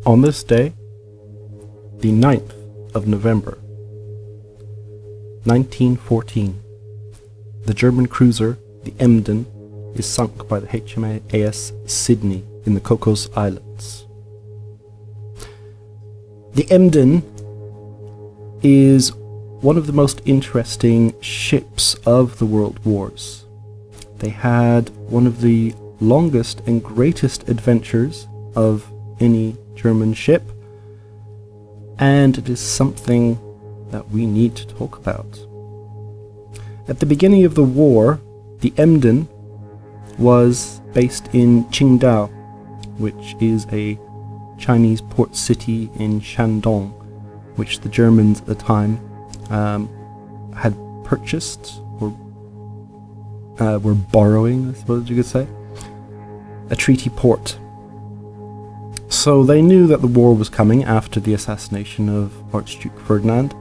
On this day, the 9th of November, 1914, the German cruiser, the Emden, is sunk by the HMAS Sydney in the Cocos Islands. The Emden is one of the most interesting ships of the World Wars. They had one of the longest and greatest adventures of any German ship, and it is something that we need to talk about. At the beginning of the war, the Emden was based in Qingdao, which is a Chinese port city in Shandong, which the Germans at the time had purchased, or were borrowing, I suppose you could say, a treaty port. So they knew that the war was coming after the assassination of Archduke Ferdinand,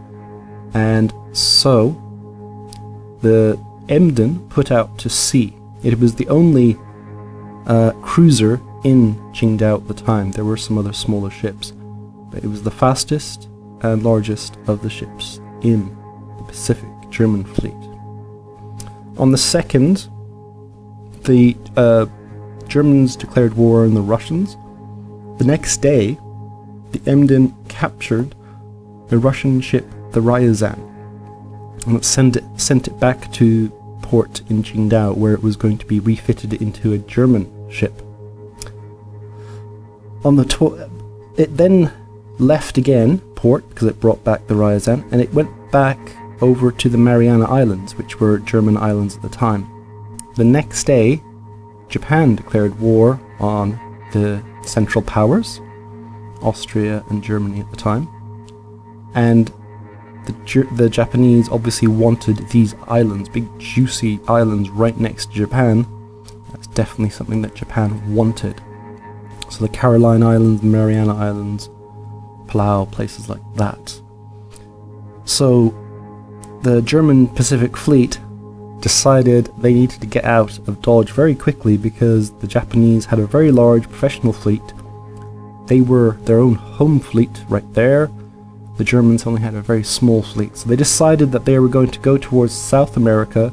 and so the Emden put out to sea. It was the only cruiser in Qingdao at the time. There were some other smaller ships, but it was the fastest and largest of the ships in the Pacific German fleet. On the 2nd, the Germans declared war on the Russians. The next day, the Emden captured a Russian ship, the Ryazan, and sent it back to port in Qingdao, where it was going to be refitted into a German ship. On the it then left again port, because it brought back the Ryazan, and it went back over to the Mariana Islands, which were German islands at the time. The next day, Japan declared war on the Central Powers, Austria and Germany at the time, and the Japanese obviously wanted these islands, big juicy islands right next to Japan. That's definitely something that Japan wanted. So the Caroline Islands, the Mariana Islands, Palau, places like that. So the German Pacific Fleet decided they needed to get out of Dodge very quickly, because the Japanese had a very large professional fleet. They were their own home fleet right there. The Germans only had a very small fleet. So they decided that they were going to go towards South America,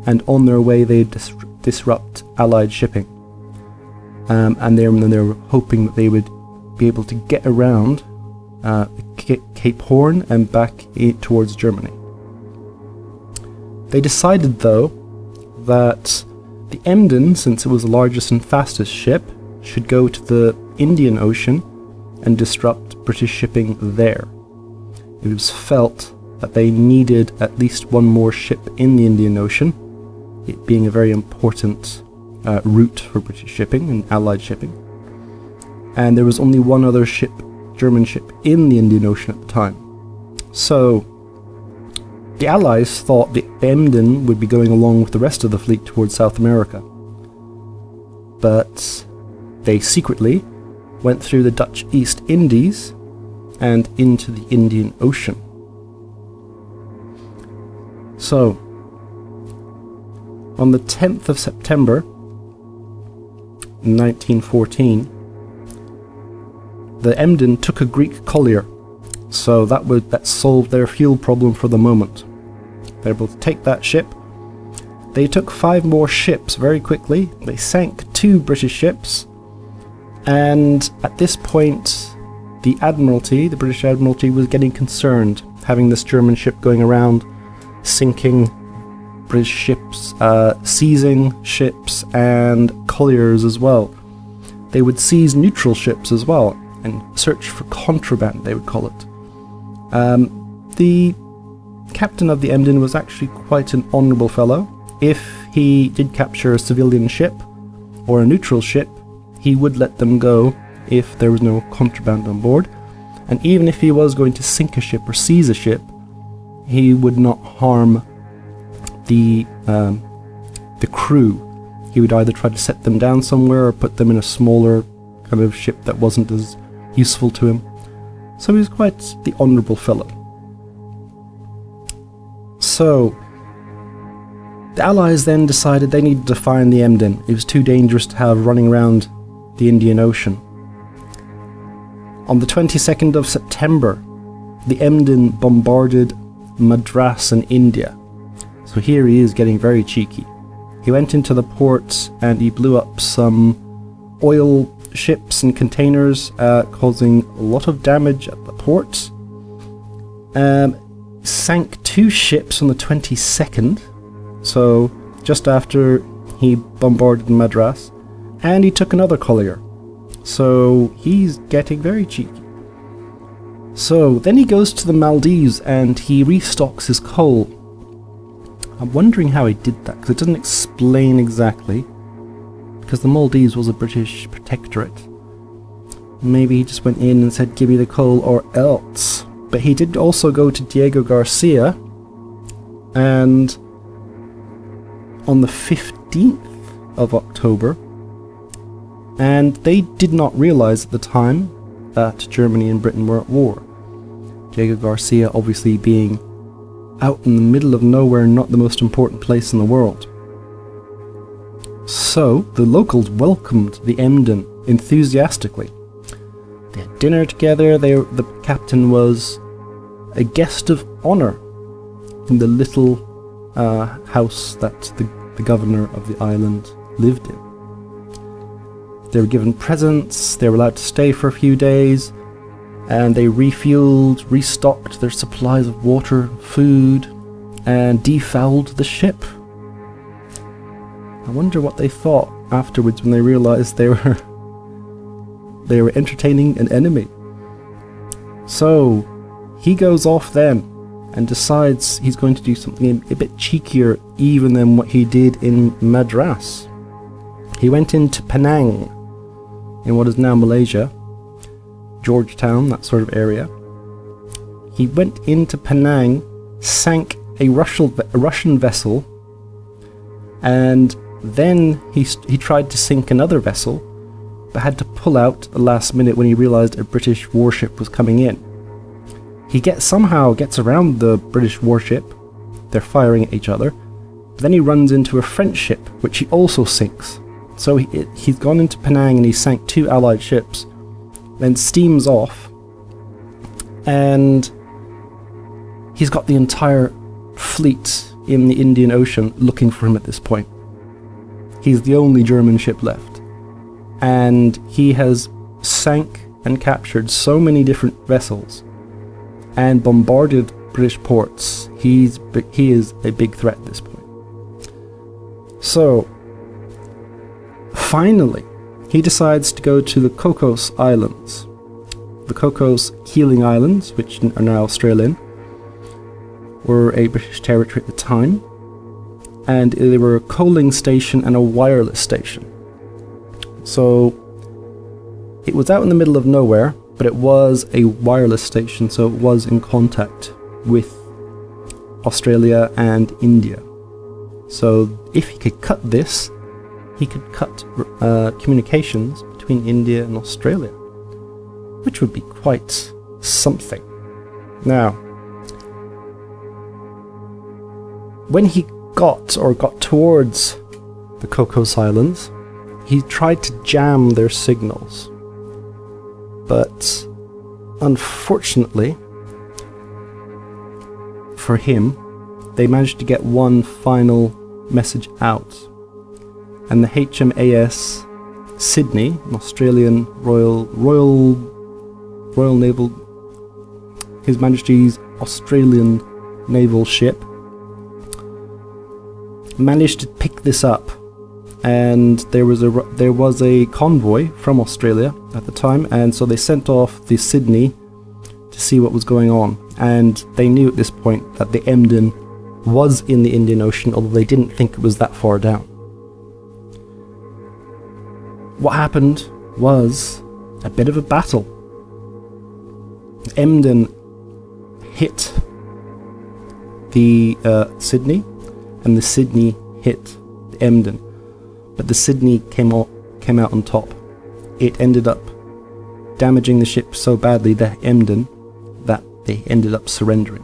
and on their way they'd disrupt Allied shipping. And they were hoping that they would be able to get around Cape Horn and back towards Germany. They decided, though, that the Emden, since it was the largest and fastest ship, should go to the Indian Ocean and disrupt British shipping there. It was felt that they needed at least one more ship in the Indian Ocean, it being a very important route for British shipping and Allied shipping. And there was only one other ship, German ship, in the Indian Ocean at the time. So the Allies thought the Emden would be going along with the rest of the fleet towards South America. But they secretly went through the Dutch East Indies and into the Indian Ocean. So, on the 10th of September 1914, the Emden took a Greek collier, so that solved their fuel problem for the moment. They were able to take that ship. They took 5 more ships very quickly. They sank 2 British ships, and at this point the Admiralty, the British Admiralty, was getting concerned, having this German ship going around sinking British ships, seizing ships and colliers as well. They would seize neutral ships as well and search for contraband, they would call it. The captain of the Emden was actually quite an honourable fellow. If he did capture a civilian ship or a neutral ship, he would let them go if there was no contraband on board. And even if he was going to sink a ship or seize a ship, he would not harm the crew. He would either try to set them down somewhere or put them in a smaller kind of ship that wasn't as useful to him. So he was quite the honourable fellow. So the Allies then decided they needed to find the Emden. It was too dangerous to have running around the Indian Ocean. On the 22nd of September, the Emden bombarded Madras in India. So here he is getting very cheeky. He went into the port and he blew up some oil ships and containers, causing a lot of damage at the port. Sank 2 ships on the 22nd, so just after he bombarded Madras, and he took another collier. So he's getting very cheeky. So then he goes to the Maldives and he restocks his coal. I'm wondering how he did that, because it doesn't explain exactly, because the Maldives was a British protectorate. Maybe he just went in and said, give me the coal or else. But he did also go to Diego Garcia, and on the 15th of October, and they did not realize at the time that Germany and Britain were at war. Diego Garcia obviously being out in the middle of nowhere, not the most important place in the world. So the locals welcomed the Emden enthusiastically. They had dinner together. The captain was a guest of honor in the little house that the governor of the island lived in. They were given presents, they were allowed to stay for a few days, and they refueled, restocked their supplies of water, food, and defouled the ship. I wonder what they thought afterwards when they realized they were entertaining an enemy. So he goes off then and decides he's going to do something a bit cheekier even than what he did in Madras. He went into Penang, in what is now Malaysia, Georgetown, that sort of area. He went into Penang, sank a Russian vessel, and then he tried to sink another vessel, but had to pull out at the last minute when he realized a British warship was coming in. He somehow gets around the British warship. They're firing at each other. Then he runs into a French ship, which he also sinks. So he's gone into Penang and he sank 2 Allied ships, then steams off, and he's got the entire fleet in the Indian Ocean looking for him at this point. He's the only German ship left, and he has sank and captured so many different vessels and bombarded British ports. He is a big threat at this point. So finally, he decides to go to the Cocos Islands. The Cocos Keeling Islands, which are now Australian, were a British territory at the time, and they were a coaling station and a wireless station. So it was out in the middle of nowhere, but it was a wireless station, so it was in contact with Australia and India. So if he could cut this, he could cut communications between India and Australia, which would be quite something. Now, when he got towards the Cocos Islands, he tried to jam their signals, but unfortunately for him, they managed to get one final message out, and the HMAS Sydney, an Australian Royal Naval, His Majesty's Australian naval ship, managed to pick this up, and there was a convoy from Australia at the time, and so they sent off the Sydney to see what was going on, and they knew at this point that the Emden was in the Indian Ocean, although they didn't think it was that far down. What happened was a bit of a battle. Emden hit the Sydney, and the Sydney hit the Emden, but the Sydney came out on top. It ended up damaging the ship so badly, the Emden, that they ended up surrendering.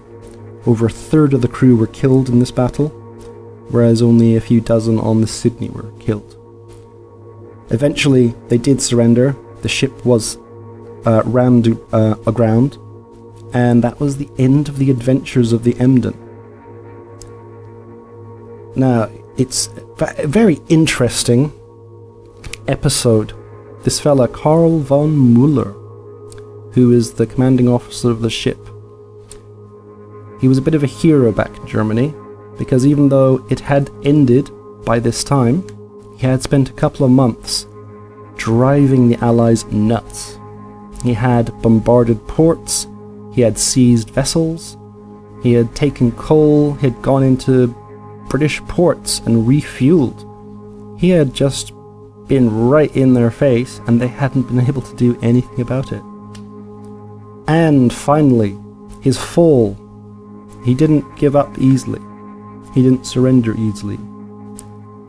Over a third of the crew were killed in this battle, whereas only a few dozen on the Sydney were killed. Eventually, they did surrender. The ship was rammed aground, and that was the end of the adventures of the Emden. Now, it's a very interesting episode. This fella, Karl von Müller, who is the commanding officer of the ship, he was a bit of a hero back in Germany, because even though it had ended by this time, he had spent a couple of months driving the Allies nuts. He had bombarded ports, he had seized vessels, he had taken coal, he had gone into British ports and refueled. He had just been right in their face, and they hadn't been able to do anything about it. And finally, his fall. He didn't give up easily. He didn't surrender easily.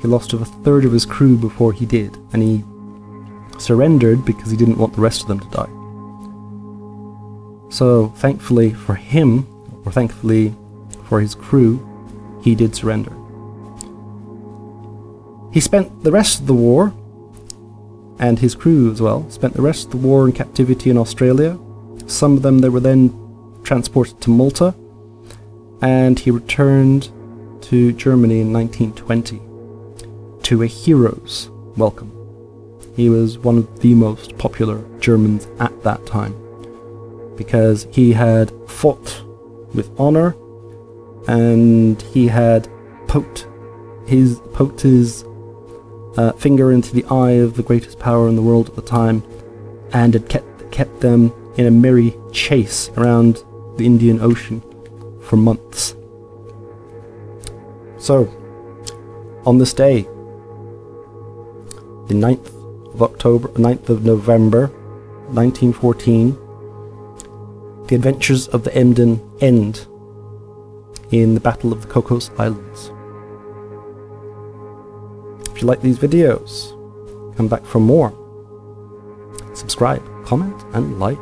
He lost over a third of his crew before he did, and he surrendered because he didn't want the rest of them to die. So, thankfully for him, or thankfully for his crew, he did surrender. He spent the rest of the war, and his crew as well, spent the rest of the war in captivity in Australia. Some of them they were then transported to Malta, and he returned to Germany in 1920 to a hero's welcome. He was one of the most popular Germans at that time, because he had fought with honor, and he had poked his finger into the eye of the greatest power in the world at the time, and had kept them in a merry chase around the Indian Ocean for months. So, on this day, the 9th of November 1914, the adventures of the Emden end in the Battle of the Cocos Islands. If you like these videos, come back for more. Subscribe, comment, and like.